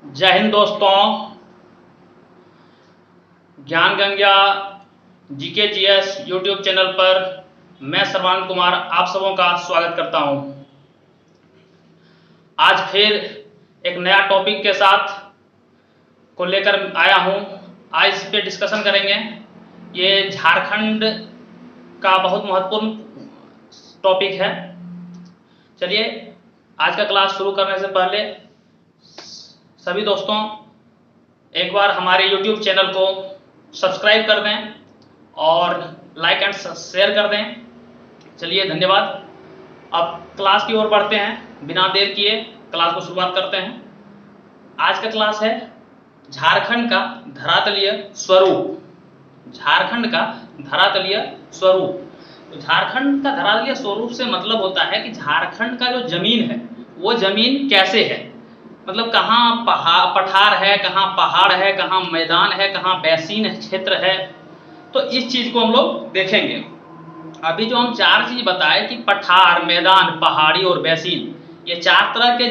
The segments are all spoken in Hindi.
जय हिंद दोस्तों। ज्ञान Ganga GK GS YouTube channel पर मैं सर्वानंद कुमार आप सबों का स्वागत करता हूं। आज फिर एक नया टॉपिक के साथ को लेकर आया हूं। आज इस पे डिस्कशन करेंगे। ये झारखंड का बहुत महत्वपूर्ण टॉपिक है। चलिए आज का क्लास शुरू करने से पहले सभी दोस्तों एक बार हमारे YouTube चैनल को सब्सक्राइब कर दें और लाइक एंड शेयर कर दें। चलिए धन्यवाद। अब क्लास की ओर बढ़ते हैं, बिना देर किए क्लास को शुरुआत करते हैं। आज का क्लास है झारखंड का धरातलीय स्वरूप। झारखंड का धरातलीय स्वरूप। तो झारखंड का धरातलीय स्वरूप से मतलब होता है कि झारखंड का जो जमीन है वो जमीन कैसे है, मतलब कहाँ पठार है, कहाँ पहाड़ है, कहाँ मैदान है, कहाँ बैसीन क्षेत्र है। तो इस चीज को हम लोग देखेंगे। अभी जो हम चार चीज बताए कि पठार, मैदान, पहाड़ी और बैसीन, ये चार तरह के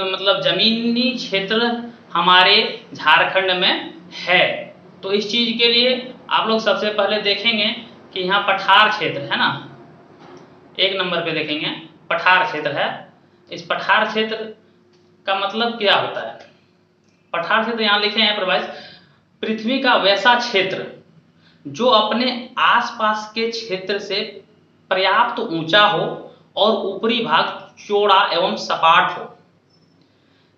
मतलब जमीनी क्षेत्र हमारे झारखंड में है। तो इस चीज के लिए आप लोग सबसे पहले देखेंगे कि यहाँ पठार क्षेत्र है ना, एक नंबर पे देखेंगे पठार क्षेत्र है। इस पठार क्षेत्र का मतलब क्या होता है? पठार क्षेत्र यहाँ लिखे हैं प्रभाष, पृथ्वी का वैसा क्षेत्र जो अपने आसपास के क्षेत्र से पर्याप्त ऊंचा हो और ऊपरी भाग चौड़ा एवं सपाट हो।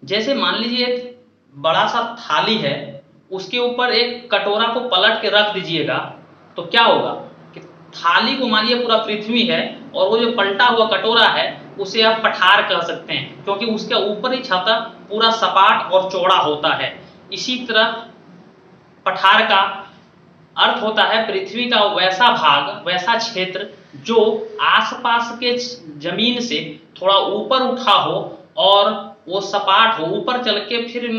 जैसे मान लीजिए एक बड़ा सा थाली है, उसके ऊपर एक कटोरा को पलट के रख दीजिएगा तो क्या होगा कि थाली को मानिए पूरा पृथ्वी है और वो जो पलटा हुआ कटोरा है उसे आप पठार कह सकते हैं, क्योंकि उसके ऊपरी छाता पूरा सपाट और चौड़ा होता है। इसी तरह पठार का अर्थ होता है पृथ्वी का वैसा भाग, वैसा क्षेत्र जो आसपास के जमीन से थोड़ा ऊपर उठा हो और वो सपाट हो, ऊपर चल के फिर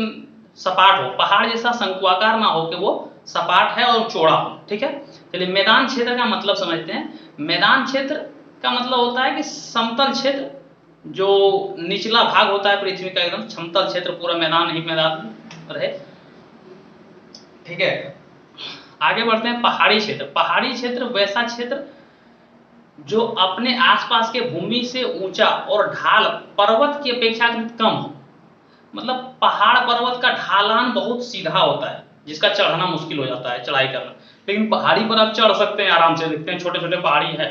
सपाट हो, पहाड़ जैसा शंकुआकार ना हो कि वो सपाट है और चौड़ा हो। ठीक है। चलिए मैदान क्षेत्र का मतलब समझते हैं। मैदान क्षेत्र का मतलब होता है कि समतल क्षेत्र, जो निचला भाग होता है पृथ्वी का एकदम समतल क्षेत्र, पूरा मैदान ही मैदान रहे। ठीक है। आगे बढ़ते हैं पहाड़ी क्षेत्र। पहाड़ी क्षेत्र वैसा क्षेत्र जो अपने आसपास के भूमि से ऊंचा और ढाल पर्वत की अपेक्षाकृत कम हो। मतलब पहाड़ पर्वत का ढालान बहुत सीधा होता है जिसका चढ़ना मुश्किल हो जाता है, चढ़ाई करना। लेकिन पहाड़ी पर आप चढ़ सकते हैं आराम से। देखते हैं छोटे छोटे पहाड़ी है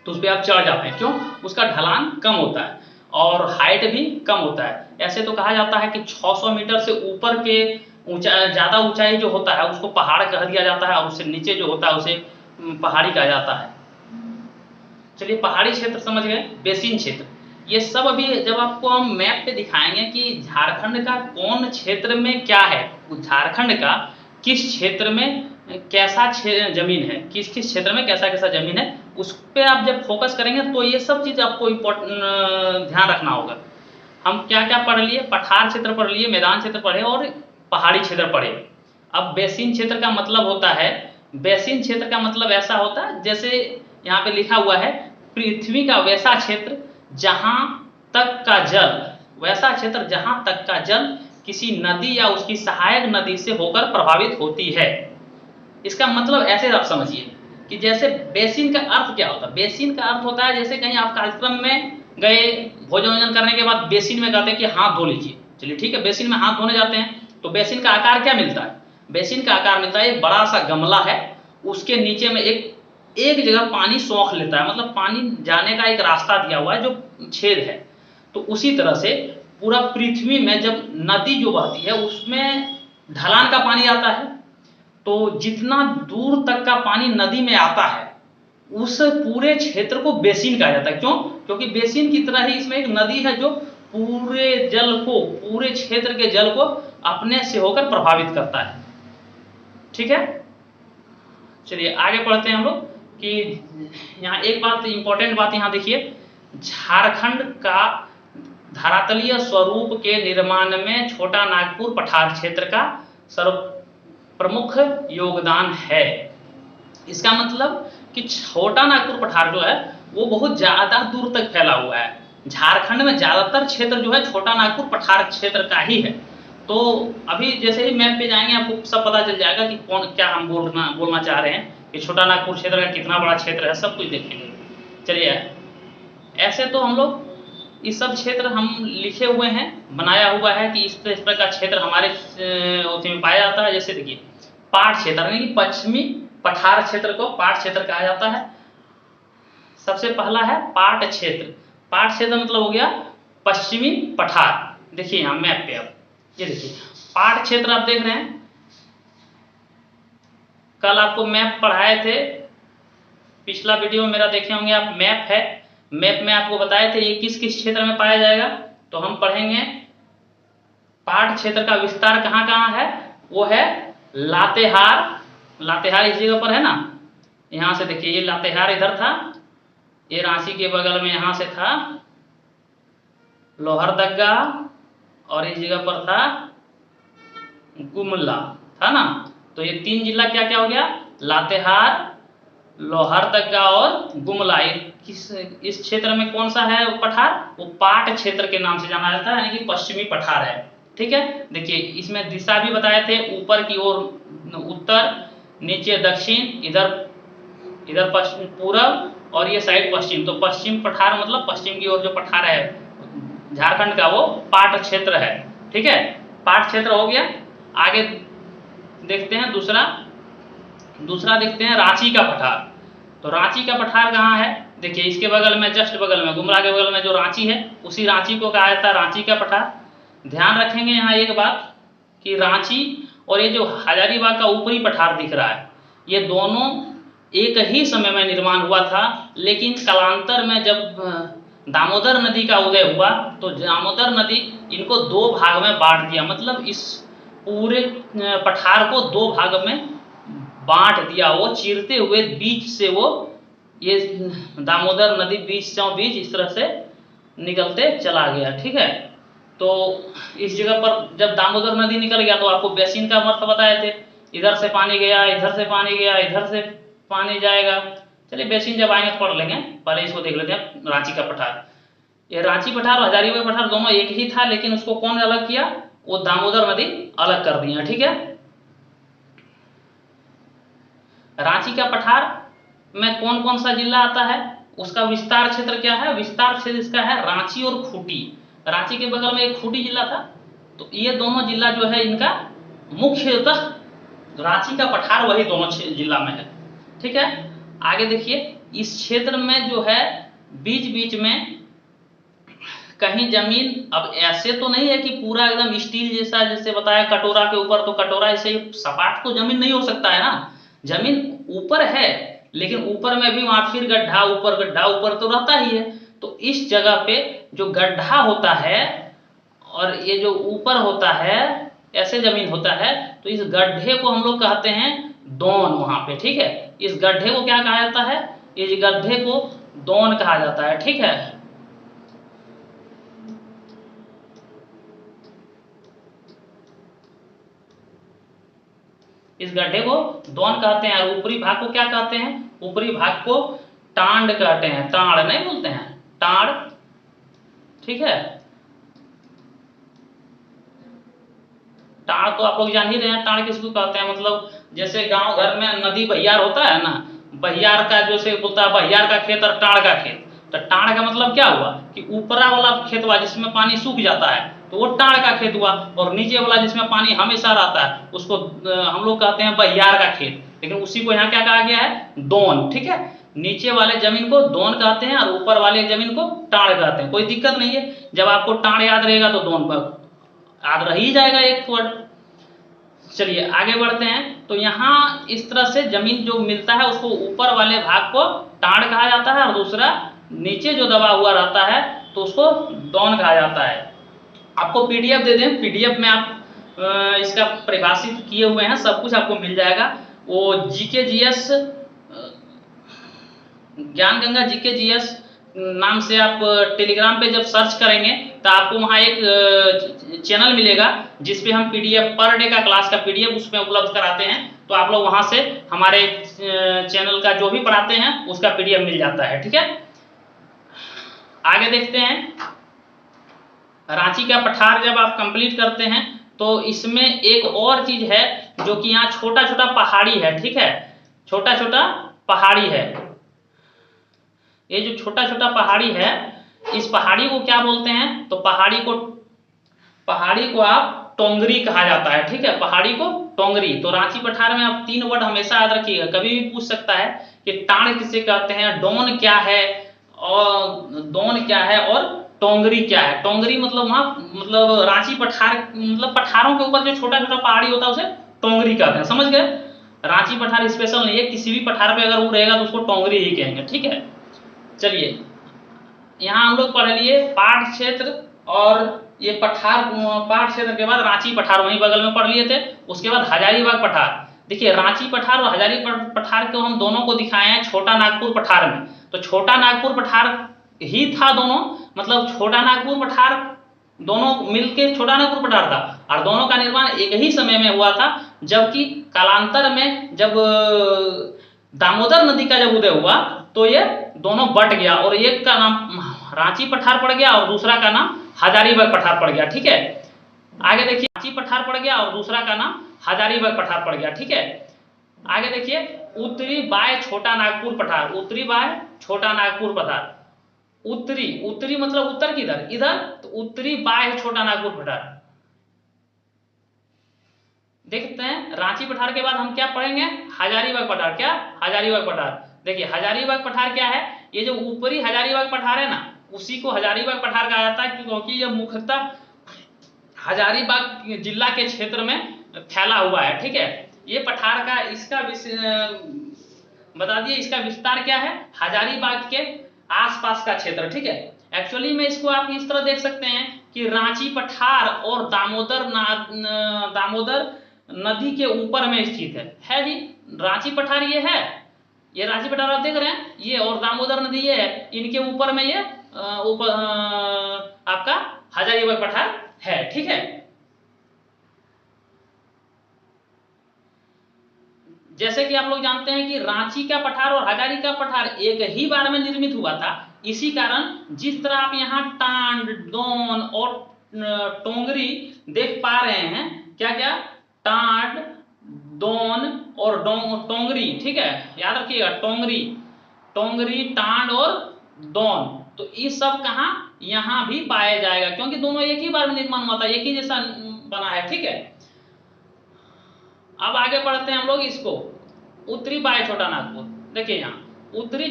तो उस पर आप चढ़ जाते हैं। क्यों? उसका ढलान कम होता है और हाइट भी कम होता है। ऐसे तो कहा जाता है कि 600 मीटर से ऊपर के ज़्यादा ऊंचाई जो होता है उसको पहाड़ कह दिया जाता है और उससे नीचे जो होता है उसे पहाड़ी कहा जाता है। चलिए पहाड़ी क्षेत्र समझ गए। बेसिन क्षेत्र, ये सब अभी जब आपको हम मैप पे दिखाएंगे कि झारखंड का कौन क्षेत्र में क्या है, झारखंड का किस क्षेत्र में कैसा जमीन है, किस किस क्षेत्र में कैसा कैसा जमीन है, उस पर आप जब फोकस करेंगे तो ये सब चीज़ आपको ध्यान रखना होगा। हम क्या क्या पढ़ लिए? पठार क्षेत्र पढ़ लिए, मैदान क्षेत्र पढ़े और पहाड़ी क्षेत्र पढ़े। अब बेसिन क्षेत्र का मतलब होता है, बेसिन क्षेत्र का मतलब ऐसा होता है जैसे यहाँ पे लिखा हुआ है पृथ्वी का वैसा क्षेत्र जहां तक का जल, वैसा क्षेत्र जहां तक का जल किसी नदी या उसकी सहायक नदी से होकर प्रभावित होती है। इसका मतलब ऐसे आप समझिए कि जैसे बेसिन का अर्थ क्या होता है? बेसिन का अर्थ होता है जैसे कहीं आप कार्यक्रम में गए, भोजन करने के बाद बेसिन में कहते हैं कि हाथ धो लीजिए। चलिए ठीक है, बेसिन में हाथ धोने जाते हैं तो बेसिन का आकार क्या मिलता है? बेसिन का आकार मिलता है एक बड़ा सा गमला है, उसके नीचे में एक जगह पानी सोख लेता है, मतलब पानी जाने का एक रास्ता दिया हुआ है जो छेद है। तो उसी तरह से पूरा पृथ्वी में जब नदी जो बहती है उसमें ढलान का पानी आता है, तो जितना दूर तक का पानी नदी में आता है उस पूरे क्षेत्र को बेसिन कहा जाता है। क्यों? क्योंकि बेसिन की तरह ही इसमें एक नदी है जो पूरे जल को, पूरे क्षेत्र के जल को अपने से होकर प्रभावित करता है। ठीक है। चलिए आगे पढ़ते हैं हम लोग कि यहाँ एक बात इंपॉर्टेंट बात यहाँ देखिए, झारखंड का धरातलीय स्वरूप के निर्माण में छोटा नागपुर पठार क्षेत्र का सर्व प्रमुख योगदान है। इसका मतलब कि छोटा नागपुर पठार जो है वो बहुत ज्यादा दूर तक फैला हुआ है। झारखंड में ज़्यादातर क्षेत्र जो है छोटा नागपुर पठार क्षेत्र का ही है। तो अभी जैसे ही मैप पे जाएंगे आपको सब पता चल जाएगा कि कौन क्या हम बोलना चाह रहे हैं कि छोटा नागपुर क्षेत्र का कितना बड़ा क्षेत्र है, सब कुछ देखेंगे। चलिए, ऐसे तो हम लोग ये सब क्षेत्र हम लिखे हुए हैं, बनाया हुआ है कि इस तरह का क्षेत्र हमारे उसमें में पाया जाता है। जैसे देखिए पाट क्षेत्र यानी कि पश्चिमी पठार क्षेत्र को पाट क्षेत्र कहा जाता है। सबसे पहला है पाट क्षेत्र। पाट क्षेत्र मतलब हो गया पश्चिमी पठार। देखिए यहाँ मैप पे, अब ये देखिए पाट क्षेत्र आप देख रहे हैं, कल आपको मैप पढ़ाए थे, पिछला वीडियो मेरा देखे होंगे आप। मैप है, मैप में आपको बताए थे ये किस किस क्षेत्र में पाया जाएगा। तो हम पढ़ेंगे पाट क्षेत्र का विस्तार कहाँ कहाँ है। वो है लातेहार, लातेहार इस जगह पर है ना, यहाँ से देखिए ये लातेहार इधर था, ये रांची के बगल में यहाँ से था लोहरदगा, और इस जगह पर था गुमला, था ना। तो ये 3 जिला क्या क्या हो गया, लातेहार, लोहरदगा और गुमला। इस क्षेत्र में कौन सा है पठार, वो पाट क्षेत्र के नाम से जाना जाता है, यानी कि पश्चिमी पठार है। ठीक है, देखिए इसमें दिशा भी बताए थे, ऊपर की ओर उत्तर, नीचे दक्षिण, इधर पश्चिम पूरब, और ये साइड पश्चिम। तो पश्चिम पठार मतलब पश्चिम की ओर जो पठार है झारखंड का, वो पाट क्षेत्र है। ठीक है, पाट क्षेत्र हो गया। आगे देखते हैं दूसरा देखते हैं रांची का पठार। तो रांची का पठार कहाँ है, देखिए इसके बगल में, जस्ट बगल में, गुमला के बगल में जो रांची है, उसी रांची को कहा जाता है रांची का पठार। ध्यान रखेंगे यहाँ एक बात कि रांची और ये जो हजारीबाग का ऊपरी पठार दिख रहा है, ये दोनों एक ही समय में निर्माण हुआ था, लेकिन कालांतर में जब दामोदर नदी का उदय हुआ तो दामोदर नदी इनको 2 भाग में बांट दिया। मतलब इस पूरे पठार को 2 भाग में बांट दिया, वो चीरते हुए बीच से वो ये दामोदर नदी बीच इस तरह से निकलते चला गया। ठीक है, तो इस जगह पर जब दामोदर नदी निकल गया तो आपको बेसिन का अर्थ बताए थे, इधर से पानी गया, इधर से पानी गया, इधर से पानी जाएगा। चलिए बेसिन जब आएंगे तो पढ़ लेंगे, पहले इसको देख लेते हैं रांची का पठार। ये रांची पठार और हजारीबाग पठार दोनों एक ही था, लेकिन उसको कौन अलग किया, वो दामोदर नदी अलग कर दिया। ठीक है, रांची का पठार में कौन कौन सा जिला आता है, उसका विस्तार क्षेत्र क्या है, विस्तार क्षेत्र इसका है रांची और खूंटी। रांची के बगल में एक खूंटी जिला था, तो ये दोनों जिला जो है इनका मुख्यतः रांची का पठार वही दोनों जिला में है। ठीक है, आगे देखिए इस क्षेत्र में जो है बीच बीच में कहीं जमीन, अब ऐसे तो नहीं है कि पूरा एकदम स्टील जैसा, जैसे बताया कटोरा के ऊपर, तो कटोरा ऐसे सपाट तो जमीन नहीं हो सकता है ना, जमीन ऊपर है, लेकिन ऊपर में भी वहां फिर गड्ढा ऊपर तो रहता ही है। तो इस जगह पे जो गड्ढा होता है और ये जो ऊपर होता है, ऐसे जमीन होता है, तो इस गड्ढे को हम लोग कहते हैं दोन वहां पे। ठीक है, इस गड्ढे को क्या कहा जाता है, इस गड्ढे को दोन कहा जाता है। ठीक है, इस गड्ढे को दोन कहते हैं, और ऊपरी भाग को क्या कहते हैं, ऊपरी भाग को टांड कहते हैं, टाड़ नहीं बोलते हैं, टाड़। ठीक है, टाड़ तो आप लोग जान ही रहे हैं, टाड़ किसको कहते हैं, मतलब जैसे गांव घर में नदी बहियार होता है ना, बहियार का जो से बोलता है बहियार का खेत और टाड़ का खेत। तो टाड़ का मतलब क्या हुआ कि ऊपरा वाला खेत हुआ जिसमें पानी सूख जाता है, तो वो टाड़ का खेत हुआ, और नीचे वाला जिसमें पानी हमेशा रहता है उसको हम लोग कहते हैं बहियार का खेत। लेकिन उसी को यहाँ क्या कहा गया है, दोन। ठीक है, नीचे वाले जमीन को दोन कहते हैं और ऊपर वाले जमीन को टाड़ कहते हैं। कोई दिक्कत नहीं है, जब आपको टाड़ याद रहेगा तो दोन पर याद रह ही जाएगा एक वर्ड। चलिए आगे बढ़ते हैं। तो यहाँ इस तरह से जमीन जो मिलता है उसको ऊपर वाले भाग को टाड़ कहा जाता है, और दूसरा नीचे जो दबा हुआ रहता है तो उसको दोन कहा जाता है। आपको पीडीएफ दे दें, पीडीएफ में आप इसका परिभाषित किए हुए हैं, सब कुछ आपको मिल जाएगा। वो जीके जीएस, ज्ञान गंगा जीके जीएस नाम से आप टेलीग्राम पे जब सर्च करेंगे तो आपको वहाँ एक चैनल मिलेगा जिसपे हम पीडीएफ पर डे का क्लास का पीडीएफ उसमें उपलब्ध कराते हैं। तो आप लोग वहाँ से हमारे चैनल का जो भी पढ़ाते हैं उसका पीडीएफ मिल जाता है। ठीक है, आगे देखते हैं, रांची का पठार जब आप कंप्लीट करते हैं तो इसमें एक और चीज है जो कि यहाँ छोटा छोटा पहाड़ी है, ठीक है, छोटा छोटा पहाड़ी है। ये जो छोटा छोटा पहाड़ी है, इस पहाड़ी को क्या बोलते हैं, तो पहाड़ी को आप टोंगरी कहा जाता है, ठीक है, पहाड़ी को टोंगरी। तो रांची पठार में आप 3 वर्ड हमेशा याद रखिएगा, कभी भी पूछ सकता है कि टाण किसे कहते हैं, डोन क्या है, और टोंगरी क्या है। टोंगरी मतलब वहाँ मतलब रांची पठार मतलब पठारों के ऊपर जो छोटा छोटा पहाड़ी होता है उसे टोंगरी कहते हैं, समझ गए। रांची पठार स्पेशल नहीं है, किसी भी पठार पे अगर वो रहेगा तो उसको टोंगरी ही कहेंगे, ठीक है। चलिए, यहाँ हम लोग पढ़ लिए पाठ क्षेत्र, और ये पठार पाठ क्षेत्र के बाद रांची पठार वहीं बगल में पढ़ लिए थे। उसके बाद हजारीबाग पठार। देखिए, रांची पठार और हजारीबाग पठार को हम दोनों को दिखाए हैं छोटा नागपुर पठार में। तो छोटा नागपुर पठार ही था दोनों, मतलब छोटा नागपुर पठार दोनों मिलके छोटा नागपुर पठार था, और दोनों का निर्माण एक ही समय में हुआ था। जबकि कालांतर में जब दामोदर नदी का जब उदय हुआ तो ये दोनों बट गया, और एक का नाम रांची पठार पड़ गया और दूसरा का नाम हजारीबाग पठार पड़ गया, ठीक है। आगे देखिए, रांची पठार पड़ गया और दूसरा का नाम हजारीबाग पठार पड़ गया, ठीक है। आगे देखिए, उत्तरी बाय छोटा नागपुर पठार, उत्तरी बाय छोटा नागपुर पठार। उत्तरी मतलब उत्तर किधर, इधर, तो उत्तरी बाय छोटा नागपुर पठार। देखते हैं, रांची पठार के बाद हम क्या पढ़ेंगे, हजारीबाग पठार। क्या, हजारीबाग पठार। देखिए, हजारीबाग पठार क्या है, ये जो ऊपरी हजारीबाग पठार है ना, उसी को हजारीबाग पठार कहा जाता है, क्योंकि यह मुख्यतः हजारीबाग जिला के क्षेत्र में फैला हुआ है, ठीक है। ये पठार का इसका बता दिए, इसका विस्तार क्या है, हजारीबाग के आसपास का क्षेत्र, ठीक है। एक्चुअली में इसको आप इस तरह देख सकते हैं कि रांची पठार और दामोदर नदी के ऊपर में स्थित है ही। रांची पठार ये है, ये रांची पठार आप देख रहे हैं, ये, और दामोदर नदी ये है, इनके ऊपर में ये ऊपर आपका हजारीबाग पठार है, ठीक है। जैसे कि आप लोग जानते हैं कि रांची का पठार और हजारी का पठार एक ही बार में निर्मित हुआ था। इसी कारण जिस तरह आप यहाँ टांड, दोन और टोंगरी देख पा रहे हैं, क्या क्या, टांड, दोन और टोंगरी, ठीक है, याद रखिएगा, टोंगरी, टांड और दोन। तो ये सब कहाँ, यहाँ भी पाया जाएगा, क्योंकि दोनों एक ही बार में निर्माण हुआ था, एक ही जैसा बना है, ठीक है। अब आगे बढ़ते हैं हम लोग इसको, उत्तरी बाह्य छोटा नागपुर। देखिए यहाँ उत्तरी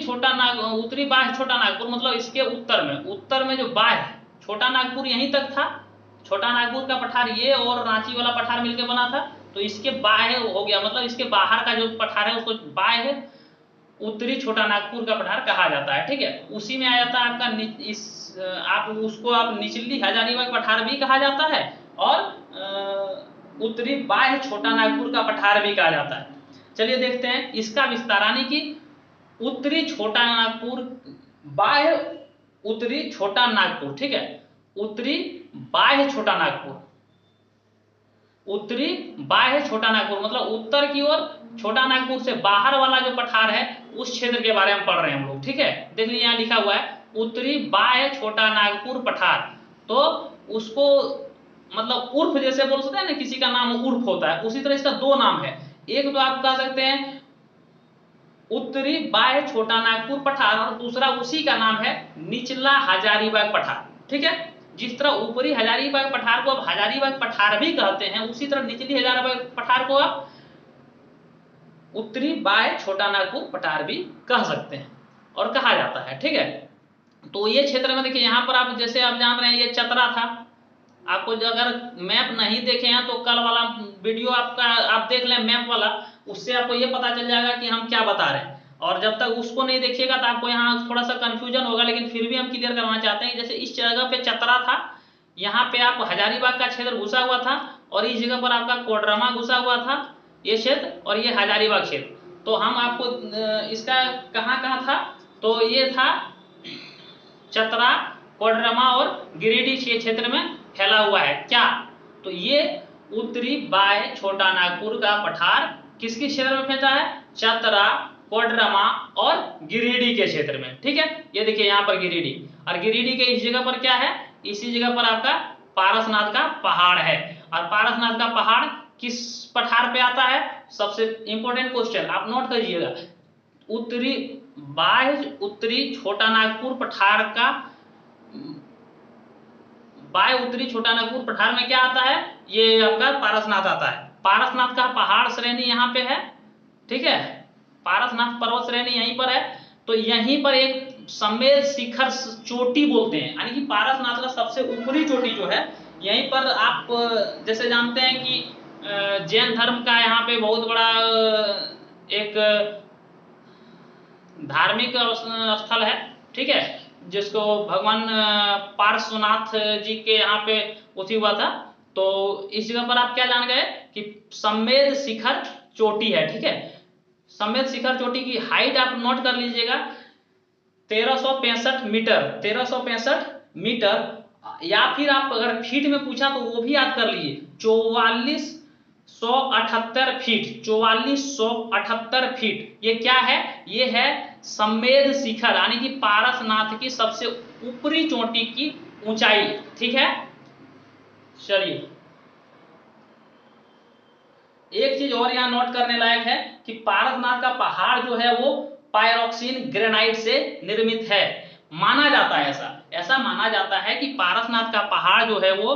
बाह्य छोटा नागपुर मतलब इसके उत्तर में जो बाह्य छोटा नागपुर यहीं तक था। छोटा नागपुर का पठार ये और रांची वाला पठार मिलकर बना था, तो इसके बाह्य हो गया, मतलब इसके बाहर का जो पठार है उसको बाह्य उत्तरी छोटा नागपुर का पठार कहा जाता है, ठीक है। उसी में आ जाता है आपका उसको आप निचली हजारीबाग पठार भी कहा जाता है, और उत्तरी बाह्य छोटा नागपुर का पठार भी कहा जाता है। चलिए देखते हैं इसका विस्तार, यानी कि उत्तरी छोटा नागपुर, बाह्य उत्तरी छोटा नागपुर, ठीक है, उत्तरी बाह्य छोटा नागपुर, उत्तरी बाह्य छोटा नागपुर मतलब उत्तर की ओर छोटा नागपुर से बाहर वाला जो पठार है उस क्षेत्र के बारे में पढ़ रहे हैं हम लोग, ठीक है। देख लीजिए यहाँ लिखा हुआ है उत्तरी बाह्य छोटा नागपुर पठार, तो उसको मतलब उर्फ जैसे बोल सकते हैं ना, किसी का नाम उर्फ होता है, उसी तरह इसका दो नाम है। एक तो आप कह सकते हैं उत्तरी बाह्य छोटा नागपुर पठार, और दूसरा उसी का नाम है निचला हजारीबाग पठार, ठीक है। जिस तरह ऊपरी हजारीबाग पठार को आप हजारीबाग पठार भी कहते हैं, उसी तरह निचली हजारीबाग पठार को आप उत्तरी बाह्य छोटा नागपुर पठार भी कह सकते हैं और कहा जाता है, ठीक है। तो ये क्षेत्र में देखिए, यहाँ पर आप जैसे आप जान रहे हैं ये चतरा था। आपको अगर मैप नहीं देखे हैं तो कल वाला वीडियो आपका आप देख लें मैप वाला, उससे आपको ये पता चल जाएगा कि हम क्या बता रहे हैं। और जब तक उसको नहीं देखिएगा तो आपको यहाँ थोड़ा सा कंफ्यूजन होगा, लेकिन फिर भी हम क्लियर करना चाहते हैं। जैसे इस जगह पे चतरा था, यहाँ पे आप हजारीबाग का क्षेत्र घुसा हुआ था, और इस जगह पर आपका कोडरमा घुसा हुआ था, ये क्षेत्र, और ये हजारीबाग क्षेत्र। तो हम आपको इसका कहाँ था, तो ये था चतरा, कोडरमा और गिरिडीह क्षेत्र में फैला हुआ है। क्या, तो ये उत्तरी बाह्य छोटा नागपुर का पठार किसके क्षेत्र में फैला है, चतरा, कोडरमा और गिरिडीह के क्षेत्र में, ठीक है। ये देखिए यहाँ पर गिरिडीह, और गिरिडीह के इस जगह पर क्या है, इसी जगह पर आपका पारसनाथ का पहाड़ है। और पारसनाथ का पहाड़ किस पठार पे आता है, सबसे इंपॉर्टेंट क्वेश्चन आप नोट करिएगा, उत्तरी बाह्य उत्तरी छोटा नागपुर पठार का, बाह्य उत्तरी छोटा नागपुर पठार में क्या आता है, ये आपका पारसनाथ आता है। पारसनाथ का पहाड़ श्रेणी यहाँ पे है, ठीक है, पारसनाथ पर्वत श्रेणी यहीं पर है। तो यहीं पर एक सम्मेद शिखर चोटी बोलते हैं, यानी कि पारसनाथ का सबसे ऊपरी चोटी जो है यहीं पर, आप जैसे जानते हैं कि जैन धर्म का यहाँ पे बहुत बड़ा एक धार्मिक स्थल है, ठीक है, जिसको भगवान पार्श्वनाथ जी के यहाँ पे उठी हुआ था। तो इस जगह पर आप क्या जान गए कि सम्मेद शिखर चोटी है, ठीक है। सम्मेद शिखर चोटी की हाइट आप नोट कर लीजिएगा 1365 मीटर, 1365 मीटर, या फिर आप अगर फीट में पूछा तो वो भी याद कर लीजिए 4478 फीट, 4478 फीट। ये क्या है, ये है सम्मेद शिखर, यानी कि पारसनाथ की सबसे ऊपरी चोटी की ऊंचाई, ठीक है। चलिए एक चीज और यहाँ नोट करने लायक है कि पारसनाथ का पहाड़ जो है वो पायरोक्सिन ग्रेनाइट से निर्मित है, माना जाता है, ऐसा माना जाता है कि पारसनाथ का पहाड़ जो है वो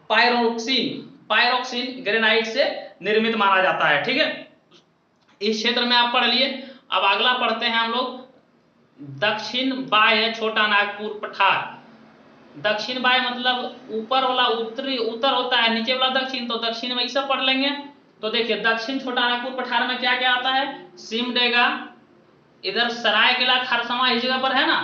पायरोक्सिन ग्रेनाइट से निर्मित माना जाता है, ठीक है। इस क्षेत्र में आप पढ़ लिए। अब अगला पढ़ते हैं हम लोग दक्षिण बाह्य छोटा नागपुर पठार। दक्षिण बाह्य मतलब ऊपर वाला उत्तर होता है, नीचे वाला दक्षिण, तो दक्षिण में सब पढ़ लेंगे। तो देखिए दक्षिण छोटा नागपुर पठार में क्या क्या आता है, सिमडेगा, इधर सरायकेला खरसावां इस जगह पर है ना,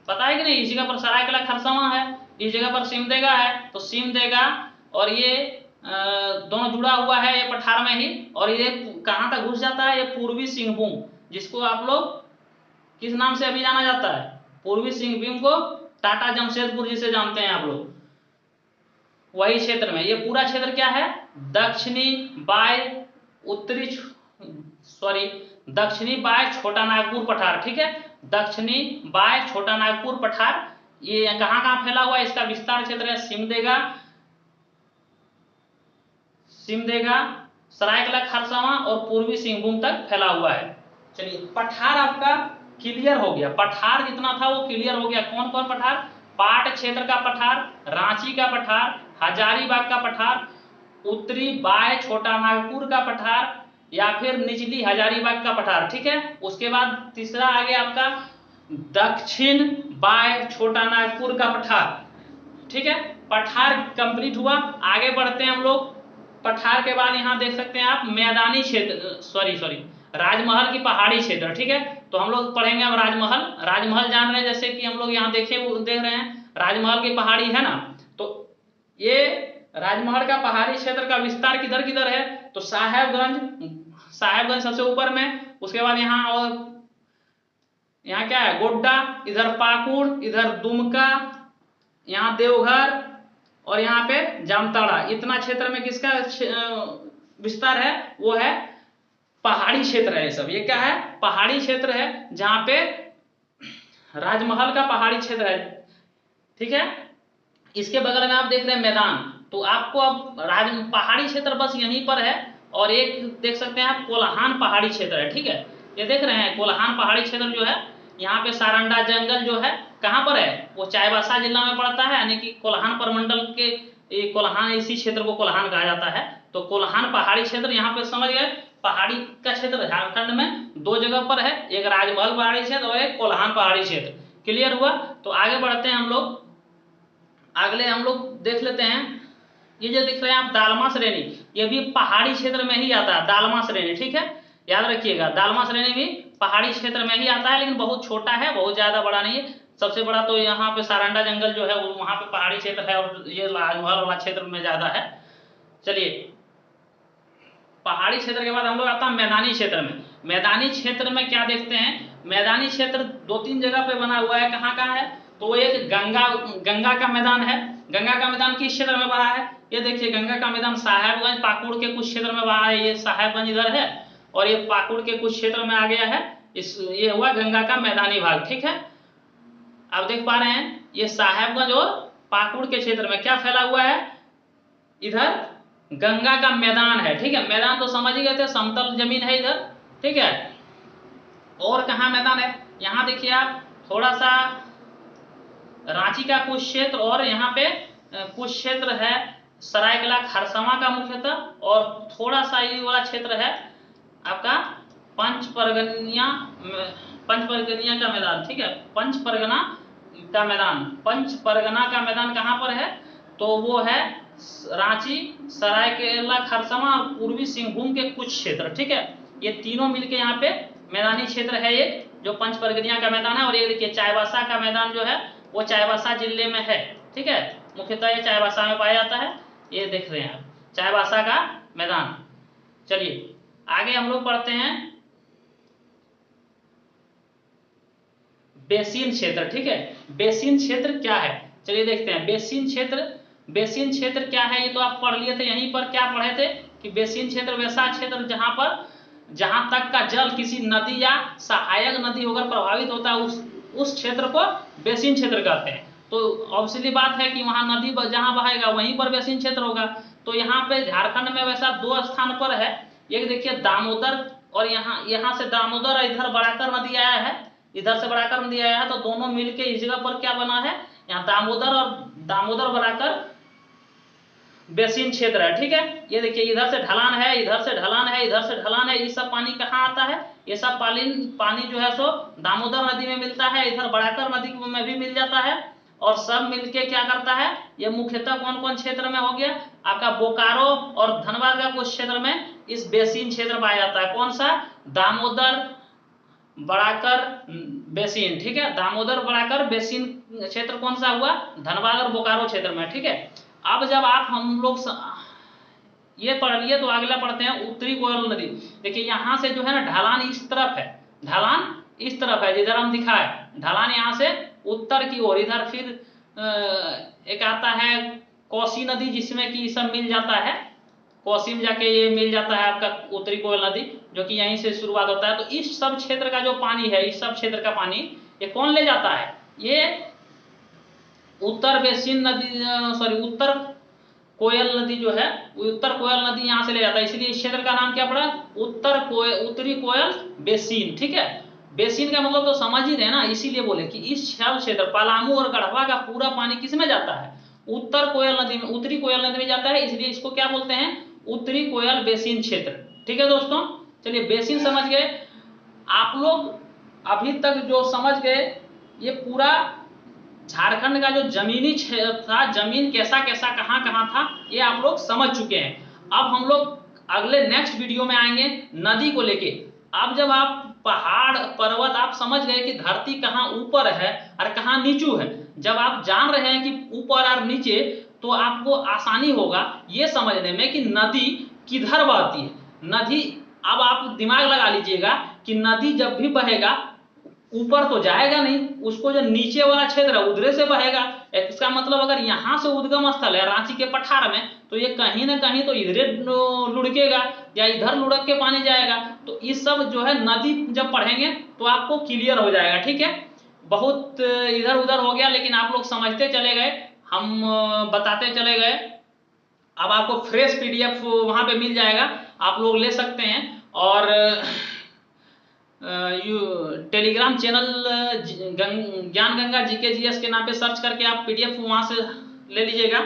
पता है कि नहीं, इस जगह पर सरायकेला खरसावां है, इस जगह पर सिमडेगा है। तो सिमडेगा और ये दोनों जुड़ा हुआ है ये पठार में ही। और ये कहाँ तक घुस जाता है, ये पूर्वी सिंहभूम, जिसको आप लोग किस नाम से अभी जाना जाता है, पूर्वी सिंहभूम को टाटा जमशेदपुर जिसे जानते हैं आप लोग, वही क्षेत्र में। ये पूरा क्षेत्र क्या है, दक्षिणी बाह्य छोटा नागपुर पठार, ठीक है, दक्षिणी बाह्य छोटा नागपुर पठार। ये कहाँ कहाँ फैला हुआ है, इसका विस्तार क्षेत्र है सिमदेगा, सरायकेला खरसावां और पूर्वी सिंहभूम तक फैला हुआ है। चलिए पठार आपका क्लियर हो गया, पठार जितना था वो क्लियर हो गया। कौन कौन पठार, पाट क्षेत्र का पठार, रांची का पठार, हजारीबाग का पठार, उत्तरी बाह्य छोटा नागपुर का पठार, या फिर निचली हजारीबाग का पठार, ठीक है। उसके बाद तीसरा आ गया आपका दक्षिण बाह्य छोटा नागपुर का पठार, ठीक है। पठार कंप्लीट हुआ, आगे बढ़ते हैं हम लोग। पठार के बाद यहाँ देख सकते हैं आप मैदानी क्षेत्र, राजमहल की पहाड़ी क्षेत्र, ठीक है। तो हम लोग पढ़ेंगे अब राजमहल जान रहे हैं, जैसे कि हम लोग यहाँ देख रहे हैं राजमहल की पहाड़ी है ना। तो ये राजमहल का पहाड़ी क्षेत्र का विस्तार किधर किधर है, तो साहेबगंज सबसे ऊपर में, उसके बाद यहाँ और यहाँ क्या है, गोड्डा, इधर पाकुड़, इधर दुमका, यहाँ देवघर और यहाँ पे जामताड़ा। इतना क्षेत्र में किसका विस्तार है, वो है पहाड़ी क्षेत्र है सब। ये क्या है, पहाड़ी क्षेत्र है, जहां पे राजमहल का पहाड़ी क्षेत्र है, ठीक है। इसके बगल में आप देख रहे हैं मैदान, तो आपको अब पहाड़ी क्षेत्र बस यहीं पर है। और एक देख सकते हैं आप कोल्हान पहाड़ी क्षेत्र है, ठीक है। ये देख रहे हैं कोल्हान पहाड़ी क्षेत्र जो है, यहाँ पे सारंडा जंगल जो है कहाँ पर है, वो चाईबासा जिला में पड़ता है, यानी कि कोल्हान प्रमंडल के कोल्हान, इसी क्षेत्र को कोल्हान कहा जाता है। तो कोल्हान पहाड़ी क्षेत्र यहाँ पे समझ गए, पहाड़ी का क्षेत्र झारखंड में दो जगह पर है, एक राजमहल पहाड़ी क्षेत्र और एक कोल्हान पहाड़ी क्षेत्र। क्लियर हुआ। तो आगे बढ़ते हैं हम लोग, हम लोग देख लेते हैं। ये जो दिख रहे हैं आप दालमा श्रेणी, ये भी पहाड़ी क्षेत्र में ही आता है, दालमा श्रेणी, ठीक है, याद रखिएगा। दालमा श्रेणी भी पहाड़ी क्षेत्र में ही आता है, लेकिन बहुत छोटा है, बहुत ज्यादा बड़ा नहीं है। सबसे बड़ा तो यहाँ पे सारंडा जंगल जो है वो वहाँ पे पहाड़ी क्षेत्र है, और ये राजमहल वाला क्षेत्र में ज्यादा है। चलिए पहाड़ी क्षेत्र के बाद हम लोग आता है मैदानी क्षेत्र में। मैदानी क्षेत्र में क्या देखते हैं, मैदानी क्षेत्र दो तीन जगह पे बना हुआ है। कहाँ कहाँ है, तो एक गंगा का मैदान है। गंगा का मैदान किस क्षेत्र में बना है, ये देखिए गंगा का मैदान साहेबगंज पाकुड़ के कुछ क्षेत्र में बना है। ये साहेबगंज इधर है और ये पाकुड़ के कुछ क्षेत्र में आ गया है। ये हुआ गंगा का मैदानी भाग, ठीक है। आप देख पा रहे हैं ये साहेबगंज और पाकुड़ के क्षेत्र में क्या फैला हुआ है, इधर गंगा का मैदान है, ठीक है। मैदान तो समझ ही गए थे, समतल जमीन है इधर, ठीक है। और कहाँ मैदान है, यहाँ देखिए आप थोड़ा सा रांची का कुछ क्षेत्र और यहाँ पे कुछ क्षेत्र है सरायकला खरसावां का मुख्यतः, और थोड़ा सा ये वाला क्षेत्र है आपका पंचपरगनिया का मैदान, ठीक है। पंचपरगना का मैदान, पंचपरगना का मैदान कहाँ पर है, तो वो है रांची, सरायकेला खरसावां और पूर्वी सिंहभूम के कुछ क्षेत्र, ठीक है। ये तीनों मिलके यहाँ पे मैदानी क्षेत्र है ये जो पंचपरगनिया का मैदान है। और ये देखिए चाईबासा का मैदान जो है वो चाईबासा जिले में है, ठीक है। मुख्यतः ये चाईबासा में पाया जाता है, ये देख रहे हैं आप चाईबासा का मैदान। चलिए आगे हम लोग पढ़ते हैं बेसिन क्षेत्र, ठीक है। बेसिन क्षेत्र क्या है, चलिए देखते हैं। बेसिन क्षेत्र क्या है, ये तो आप पढ़ लिए थे, यहीं पर क्या पढ़े थे कि बेसिन क्षेत्र वैसा क्षेत्र जहां तक का जल किसी नदी या सहायक नदी होकर प्रभावित होता है उस क्षेत्र को बेसिन क्षेत्र कहते हैं। तो ऑब्वियसली बात है कि वहां नदी जहां बहेगा वहीं पर बेसिन क्षेत्र होगा। तो यहाँ पे झारखंड में वैसा 2 स्थान पर है, एक देखिए दामोदर, और यहाँ से दामोदर, इधर बड़ाकर नदी आया है, इधर से बड़ाकर नदी आया है, तो दोनों मिलके इस जगह पर क्या बना है, यहाँ दामोदर बड़ाकर बेसिन क्षेत्र है, ठीक है। ये देखिए इधर से ढलान है, इधर से ढलान है, इधर से ढलान है, ये सब पानी कहाँ आता है, ये सब पानी जो है सो दामोदर नदी में मिलता है, इधर बड़ाकर नदी में भी मिल जाता है, और सब मिलके क्या करता है, ये मुख्यतः कौन कौन क्षेत्र में हो गया आपका बोकारो और धनबाद का कुछ क्षेत्र में इस बेसिन क्षेत्र पाया जाता है। कौन सा, दामोदर बड़ाकर बेसिन, ठीक है। दामोदर बड़ाकर बेसिन क्षेत्र कौन सा हुआ, धनबाद और बोकारो क्षेत्र में, ठीक है। अब जब आप हम लोग ये पढ़ लिए तो अगला पढ़ते हैं उत्तरी कोयल नदी। देखिए यहाँ से जो है ना ढलान इस तरफ है, ढलान इस तरफ है जिधर हम दिखाए, ढलान यहाँ से उत्तर की ओर, इधर फिर एक आता है कोसी नदी जिसमें कि सब मिल जाता है, कोसी में जाके ये मिल जाता है आपका उत्तरी कोयल नदी जो कि यहीं से शुरुआत होता है। तो इस सब क्षेत्र का जो पानी है, इस सब क्षेत्र का पानी ये कौन ले जाता है, ये उत्तर बेसिन नदी उत्तर कोयल नदी जो है, उत्तर कोयल नदी यहाँ से ले जाता है, इसलिए इस क्षेत्र का नाम क्या पड़ा, उत्तरी कोयल बेसिन, ठीक है। बेसिन का मतलब तो समझ ही रहे ना, इसीलिए बोले कि इस क्षेत्र पलामू और गढ़वा का पूरा पानी किस में जाता है, उत्तर कोयल नदी में, उत्तरी कोयल नदी में जाता है, इसलिए इसको क्या बोलते हैं, उत्तरी कोयल बेसिन क्षेत्र, ठीक है दोस्तों। चलिए बेसिन समझ गए आप लोग, अभी तक जो समझ गए ये पूरा झारखंड का जो जमीनी क्षेत्र था, जमीन कैसा कैसा कहाँ कहाँ था, ये आप लोग समझ चुके हैं। अब हम लोग अगले नेक्स्ट वीडियो में आएंगे नदी को लेके। अब जब आप पहाड़ पर्वत आप समझ गए कि धरती कहाँ ऊपर है और कहाँ नीचू है, जब आप जान रहे हैं कि ऊपर और नीचे, तो आपको आसानी होगा ये समझने में कि नदी किधर बहती है। नदी, अब आप दिमाग लगा लीजिएगा कि नदी जब भी बहेगा ऊपर तो जाएगा नहीं, उसको जो नीचे वाला क्षेत्र है उधरे से बहेगा। इसका मतलब अगर यहाँ से उद्गम स्थल है रांची के पठार में, तो ये कहीं ना कहीं तो इधरे लुढ़केगा या इधर लुढ़क के पानी जाएगा। तो इस सब जो है नदी जब पढ़ेंगे तो आपको क्लियर हो जाएगा, ठीक है। बहुत इधर उधर हो गया लेकिन आप लोग समझते चले गए, हम बताते चले गए। अब आपको फ्रेश पीडीएफ वहां पे मिल जाएगा, आप लोग ले सकते हैं। और टेलीग्राम चैनल ज्ञान गंगा जीके जीएस के नाम पे सर्च करके आप पीडीएफ वहां से ले लीजिएगा।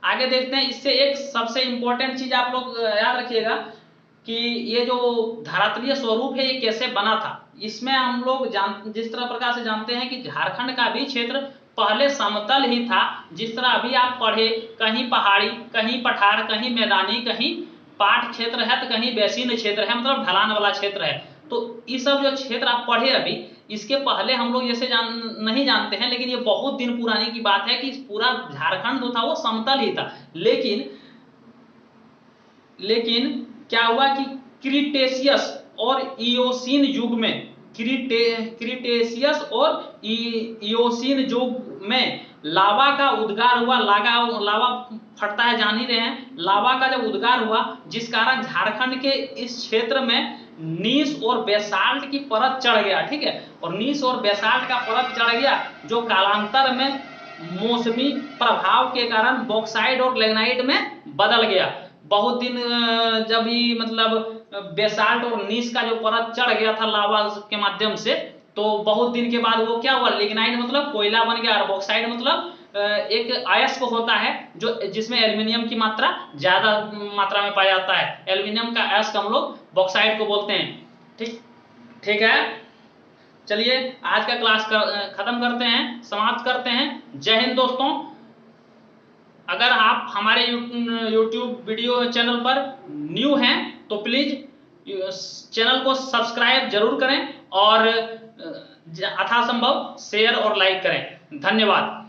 आगे देखते हैं, इससे एक सबसे इम्पोर्टेंट चीज आप लोग याद रखिएगा कि ये जो धरातलीय स्वरूप है ये कैसे बना था। इसमें हम लोग जिस तरह प्रकार से जानते हैं कि झारखंड का भी क्षेत्र पहले समतल ही था, जिस तरह अभी आप पढ़े, कहीं पहाड़ी, कहीं पठार, कहीं मैदानी, कहीं पाट क्षेत्र है, तो कहीं बेसिन क्षेत्र है, मतलब ढलान वाला क्षेत्र है। तो ये सब जो क्षेत्र आप पढ़े अभी, इसके पहले हम लोग जैसे नहीं जानते हैं, लेकिन ये बहुत दिन पुरानी की बात है कि पूरा झारखंड जो था वो समतल ही था। लेकिन क्या हुआ कि क्रीटेशियस और इयोसीन युग में, क्रीटेशियस और इयोसीन युग में लावा का उद्गार हुआ। लावा फटता है, जान ही रहे हैं, लावा का जब उद्गार हुआ जिस कारण झारखंड के इस क्षेत्र में नीस और बेसाल्ट की परत चढ़ गया, ठीक है, और नीस और बेसाल्ट का परत चढ़ गया जो कालांतर में मौसमी प्रभाव के कारण बॉक्साइट और लिग्नाइट में बदल गया। बहुत दिन जब ही मतलब बेसाल्ट और नीस का जो परत चढ़ गया था लावा के माध्यम से, तो बहुत दिन के बाद वो क्या हुआ, लिग्नाइट मतलब कोयला बन गया, और बॉक्साइट मतलब एक अयस्क होता है जो जिसमें एल्यूमिनियम की मात्रा ज्यादा मात्रा में पाया जाता है। एल्यूमिनियम का अयस्क हम लोग बॉक्साइट को बोलते हैं। ठीक है, चलिए आज का क्लास खत्म करते हैं, समाप्त करते हैं। जय हिंद दोस्तों। अगर आप हमारे YouTube वीडियो चैनल पर न्यू हैं तो प्लीज चैनल को सब्सक्राइब जरूर करें और यथासंभव शेयर और लाइक करें। धन्यवाद।